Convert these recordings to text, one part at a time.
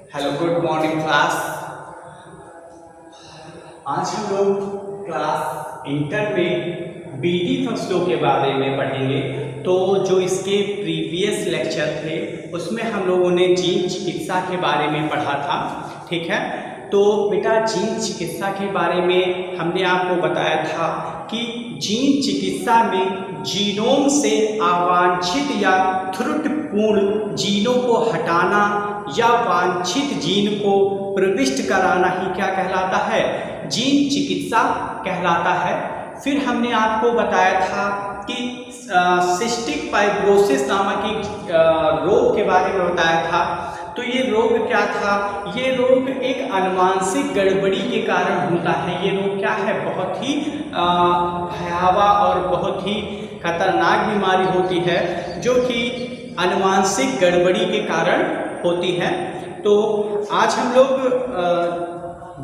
Hello, good morning class. आज हम लोग क्लास इंटर में बीटी फसलों के बारे में पढ़ेंगे। तो जो इसके प्रीवियस लेक्चर थे उसमें हम लोगों ने जीन चिकित्सा के बारे में पढ़ा था, ठीक है। तो बेटा जीन चिकित्सा के बारे में हमने आपको बताया था कि जीन चिकित्सा में जीनोम से अवांछित या त्रुटिपूर्ण जीनों को हटाना या वांछित जीन को प्रविष्ट कराना ही क्या कहलाता है? जीन चिकित्सा कहलाता है। फिर हमने आपको बताया था कि सिस्टिक फाइब्रोसिस नामक एक रोग के बारे में बताया था। तो ये रोग क्या था? ये रोग एक अनुवांशिक गड़बड़ी के कारण होता है। ये रोग क्या है? बहुत ही भयावह और बहुत ही खतरनाक बीमारी होती है जो कि अनुवांशिक गड़बड़ी के कारण होती है। तो आज हम लोग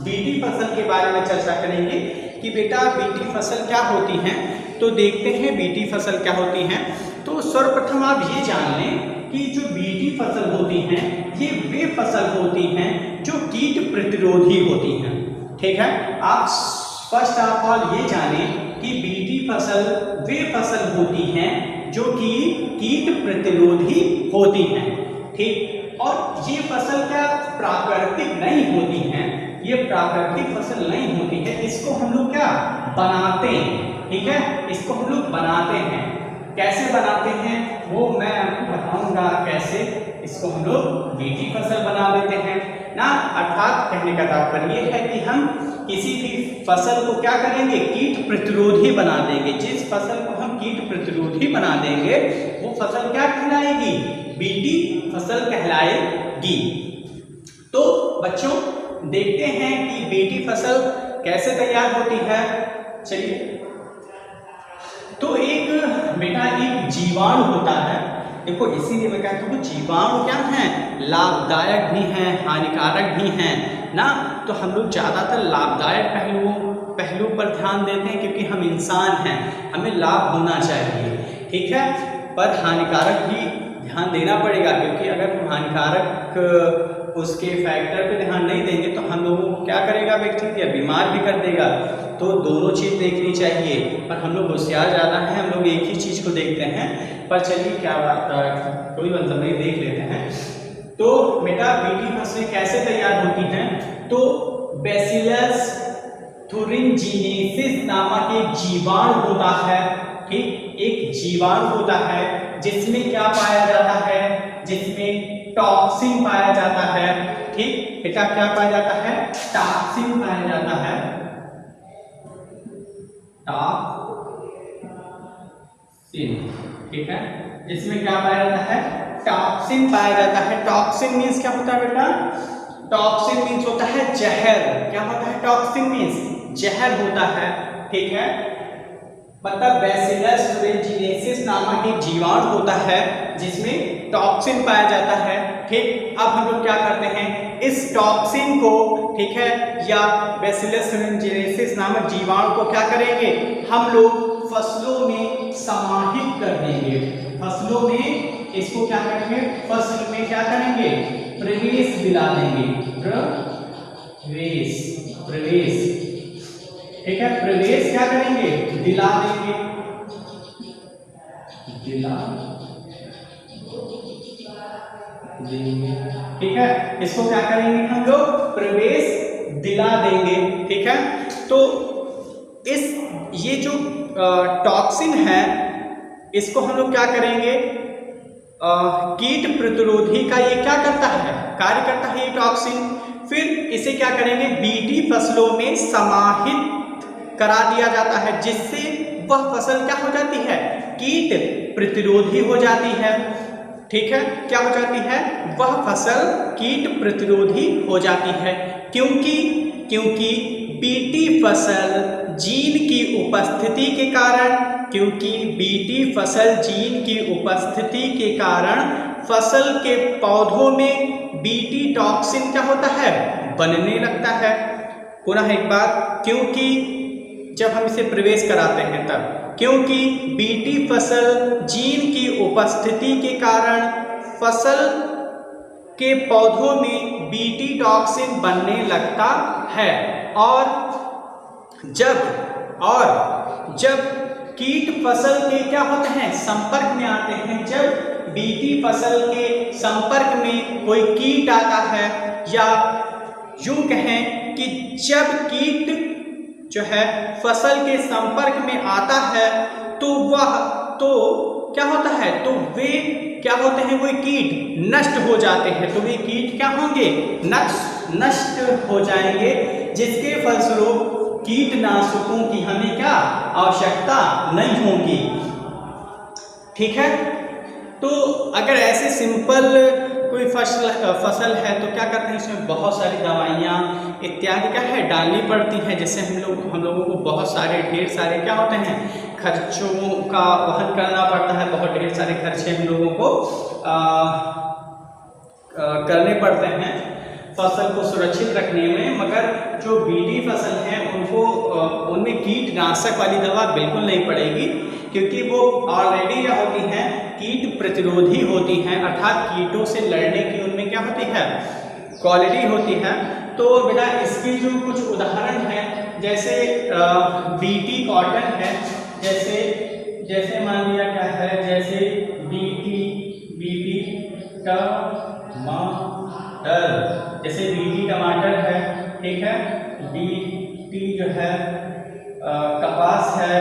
बीटी फसल के बारे में चर्चा करेंगे कि बेटा बीटी फसल क्या होती हैं। तो देखते हैं बीटी फसल क्या होती हैं। तो सर्वप्रथम आप ये जान लें कि जो बीटी फसल होती हैं ये वे फसल होती हैं जो कीट प्रतिरोधी होती हैं, ठीक है। आप फर्स्ट ऑफ ऑल ये जानें कि बीटी फसल वे फसल होती हैं जो कि कीट प्रतिरोधी होती हैं, ठीक। और ये फसल क्या प्राकृतिक नहीं होती हैं, ये प्राकृतिक फसल नहीं होती है। इसको हम लोग क्या बनाते हैं, ठीक है। इसको हम लोग बनाते हैं। कैसे बनाते हैं वो मैं आपको बताऊंगा कैसे इसको हम लोग बीटी फसल बना देते हैं ना। अर्थात कहने का तात्पर्य है कि हम किसी भी फसल को क्या करेंगे? कीट प्रतिरोधी बना देंगे। जिस फसल को हम कीट प्रतिरोधी बना देंगे वो फसल क्या कहलाएगी? बीटी फसल कहलाएगी। तो बच्चों देखते हैं कि बीटी फसल कैसे तैयार होती है। चलिए, तो एक बेटा एक जीवाणु होता है। देखो इसीलिए मैं कहता हूँ जीवाणु क्या है? लाभदायक भी हैं, हानिकारक भी हैं ना। तो हम लोग ज़्यादातर लाभदायक पहलू पर ध्यान देते हैं क्योंकि हम इंसान हैं, हमें लाभ होना चाहिए, ठीक है। पर हानिकारक भी ध्यान देना पड़ेगा क्योंकि अगर हम हानिकारक उसके फैक्टर पे ध्यान नहीं देंगे तो हम लोगों को क्या करेगा? बैक्टीरिया बीमार भी कर देगा। तो दोनों चीज़ देखनी चाहिए। पर हम लोग होशियार ज़्यादा हैं, हम लोग एक ही चीज़ को देखते हैं। पर चलिए क्या बात, कोई मतलब नहीं, देख लेते हैं। तो बेटा बीटी फसलें कैसे तैयार होती हैं? तो बैसिलस thuringiensis नामक एक जीवाणु होता है, ठीक। एक जीवाणु होता है जिसमें क्या पाया जाता है? जिसमें टॉक्सिन पाया जाता है, ठीक। बेटा क्या पाया जाता है? टॉक्सिन पाया जाता है, टॉक्सिन, ठीक है। जिसमें क्या पाया जाता है? टॉक्सिन पाया जाता है। टॉक्सिन मीन्स क्या होता है बेटा? टॉक्सिन मीन्स होता है जहर। क्या होता है? टॉक्सिन मीन्स जहर होता है, ठीक है। मतलब बैसिलस thuringiensis नामक एक जीवाणु होता है जिसमें टॉक्सिन पाया जाता है, ठीक। अब हम लोग क्या करते हैं? इस टॉक्सिन को, ठीक है, या बैसिलस thuringiensis नामक जीवाणु को क्या करेंगे? हम लोग फसलों में समाहित कर देंगे। फसलों में इसको क्या करेंगे? फसल में क्या करेंगे? प्रवेश दिला देंगे। प्रवेश, ठीक है। प्रवेश क्या करेंगे? दिला देंगे, ठीक है। इसको क्या करेंगे? हम लोग प्रवेश दिला देंगे, ठीक है। तो ये जो टॉक्सिन है इसको हम लोग क्या करेंगे? कीट प्रतिरोधी का ये क्या करता है? कार्य करता है ये टॉक्सिन। फिर इसे क्या करेंगे? बीटी फसलों में समाहित करा दिया जाता है जिससे वह फसल क्या हो जाती है? कीट प्रतिरोधी हो जाती है, ठीक है। क्या हो जाती है? वह फसल कीट प्रतिरोधी हो जाती है। क्योंकि बीटी फसल जीन की उपस्थिति के कारण, क्योंकि बीटी फसल जीन की उपस्थिति के कारण फसल के पौधों में बीटी टॉक्सिन क्या होता है? बनने लगता है। पुनः एक बार, क्योंकि जब हम इसे प्रवेश कराते हैं तब, क्योंकि बीटी फसल जीन की उपस्थिति के कारण फसल के पौधों में बीटी टॉक्सिन बनने लगता है और जब कीट फसल के क्या होते हैं संपर्क में आते हैं, जब बीटी फसल के संपर्क में कोई कीट आता है, या यूं कहें कि जब कीट जो है फसल के संपर्क में आता है तो क्या होता है, तो वे क्या होते हैं, वो कीट नष्ट हो जाते हैं। तो वे कीट क्या होंगे, नष्ट हो जाएंगे, जिसके फलस्वरूप कीटनाशकों की हमें क्या आवश्यकता नहीं होगी। ठीक है, तो अगर ऐसे सिंपल कोई फसल है तो क्या करते हैं, इसमें बहुत सारी दवाइयाँ इत्यादि क्या है डालनी पड़ती हैं, जिससे हम लोगों को बहुत सारे ढेर सारे क्या होते हैं खर्चों का वहन करना पड़ता है, बहुत ढेर सारे खर्चे हम लोगों को करने पड़ते हैं फसल को सुरक्षित रखने में। मगर जो बीटी फसल है उनमें कीटनाशक वाली दवा बिल्कुल नहीं पड़ेगी, क्योंकि वो ऑलरेडी क्या होती हैं कीट प्रतिरोधी होती हैं, अर्थात कीटों से लड़ने की उनमें क्या होती है क्वालिटी होती है। तो बेटा इसके जो कुछ उदाहरण हैं, जैसे बीटी कॉटन है, जैसे मान लिया क्या है, जैसे बीटी टमाटर, जैसे बीटी टमाटर है, ठीक है, बीटी जो है कपास है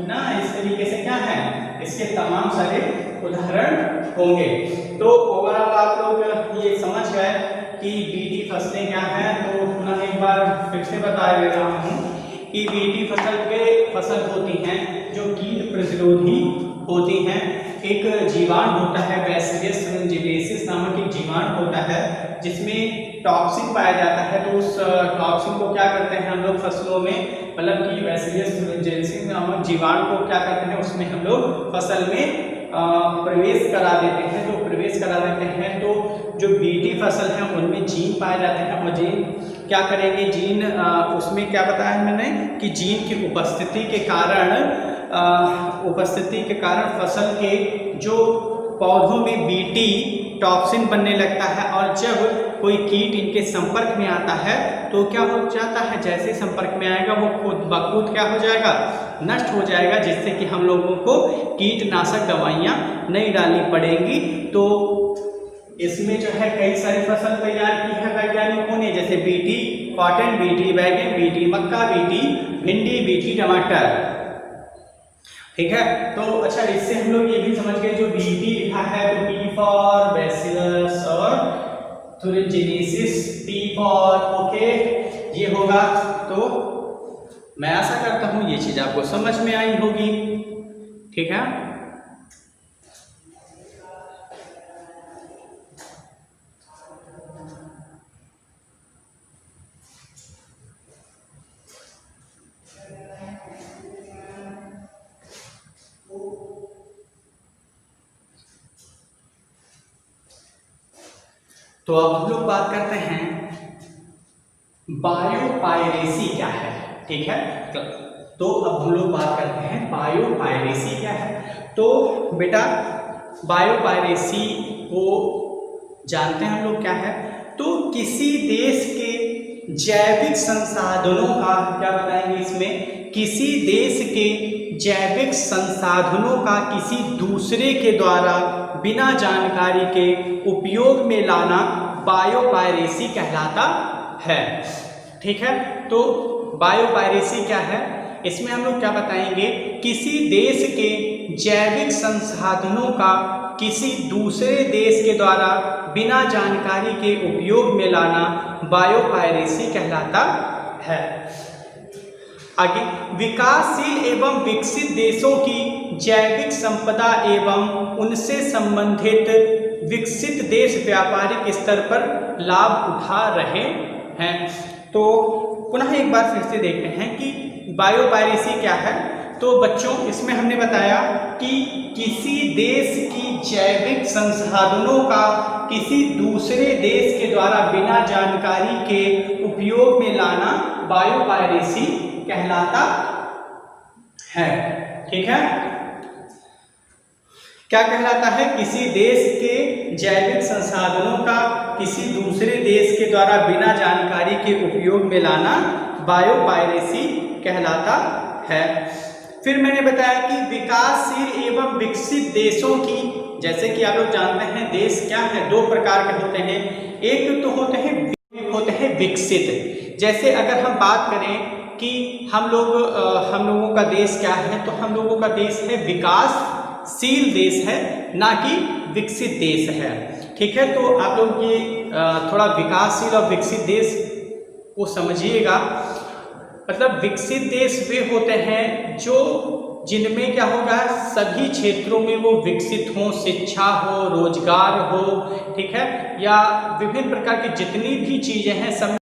ना, इस तरीके से क्या है इसके तमाम सारे उदाहरण होंगे। तो ओवरऑल आप लोग ये समझ गए कि बीटी फसलें क्या हैं। तो पुनः एक बार फिर से बता दे रहा हूँ कि बीटी फसल होती हैं जो कीट प्रतिरोधी होती हैं। एक जीवाणु होता है बैसिलस thuringiensis नामक एक जीवाणु होता है जिसमें टॉक्सिन पाया जाता है। तो उस टॉक्सिन को क्या करते हैं हम लोग फसलों में, मतलब कि बैसिलस thuringiensis नामक जीवाणु को क्या करते हैं उसमें हम लोग फसल में प्रवेश करा देते हैं। तो प्रवेश करा देते हैं तो जो बीटी फसल है उनमें जीन पाए जाते हैं, और जीन क्या करेंगे, जीन उसमें क्या बताया मैंने कि जीन की उपस्थिति के कारण फसल के जो पौधों में बीटी टॉक्सिन बनने लगता है, और जब कोई कीट इनके संपर्क में आता है तो क्या हो जाता है, जैसे संपर्क में आएगा वो खुद ब खुद क्या हो जाएगा, नष्ट हो जाएगा, जिससे कि हम लोगों को कीटनाशक दवाइयाँ नहीं डालनी पड़ेंगी। तो इसमें जो है कई सारी फसल तैयार की है वैज्ञानिकों ने, जैसे बीटी कॉटन, बीटी बैगन, बीटी मक्का, बीटी भिंडी, बीटी टमाटर। ठीक है, तो अच्छा इससे हम लोग ये भी समझ गए जो बीटी लिखा है तो बी फॉर बैसिलस और thuringiensis, टी फॉर ओके ये होगा। तो मैं आशा करता हूँ ये चीज आपको समझ में आई होगी। ठीक है, तो अब हम लोग बात करते हैं बायोपायरेसी क्या है। ठीक है, तो अब हम लोग बात करते हैं बायोपायरेसी क्या है। तो बेटा बायोपायरेसी को जानते हैं हम लोग क्या है, तो किसी देश के जैविक संसाधनों का क्या बताएंगे इसमें, किसी देश के जैविक संसाधनों का किसी दूसरे के द्वारा बिना जानकारी के उपयोग में लाना बायोपायरेसी कहलाता है। ठीक है, तो बायोपायरेसी क्या है, इसमें हम लोग क्या बताएंगे, किसी देश के जैविक संसाधनों का किसी दूसरे देश के द्वारा बिना जानकारी के उपयोग में लाना बायोपायरेसी कहलाता है। आगे, विकासशील एवं विकसित देशों की जैविक संपदा एवं उनसे संबंधित विकसित देश व्यापारिक स्तर पर लाभ उठा रहे हैं। तो पुनः एक बार फिर से देखते हैं कि बायोपायरेसी क्या है। तो बच्चों इसमें हमने बताया कि किसी देश की जैविक संसाधनों का किसी दूसरे देश के द्वारा बिना जानकारी के उपयोग में लाना बायोपायरेसी कहलाता है। ठीक है, क्या कहलाता है? किसी देश के जैविक संसाधनों का किसी दूसरे देश के द्वारा बिना जानकारी के उपयोग में लाना बायोपायरेसी कहलाता है। फिर मैंने बताया कि विकासशील एवं विकसित देशों की, जैसे कि आप लोग जानते हैं देश क्या है, दो प्रकार के होते हैं। एक तो होते हैं विकसित। जैसे अगर हम बात करें कि हम लोगों का देश क्या है, तो हम लोगों का देश है विकासशील देश है, ना कि विकसित देश है। ठीक है, तो आप लोग ये थोड़ा विकासशील और विकसित देश को समझिएगा। मतलब विकसित देश वे होते हैं जिनमें क्या होगा, सभी क्षेत्रों में वो विकसित हो, शिक्षा हो, रोजगार हो, ठीक है, या विभिन्न प्रकार की जितनी भी चीजें हैं सब।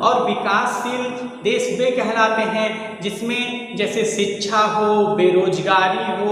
और विकासशील देश वे कहलाते हैं जिसमें जैसे शिक्षा हो, बेरोजगारी हो,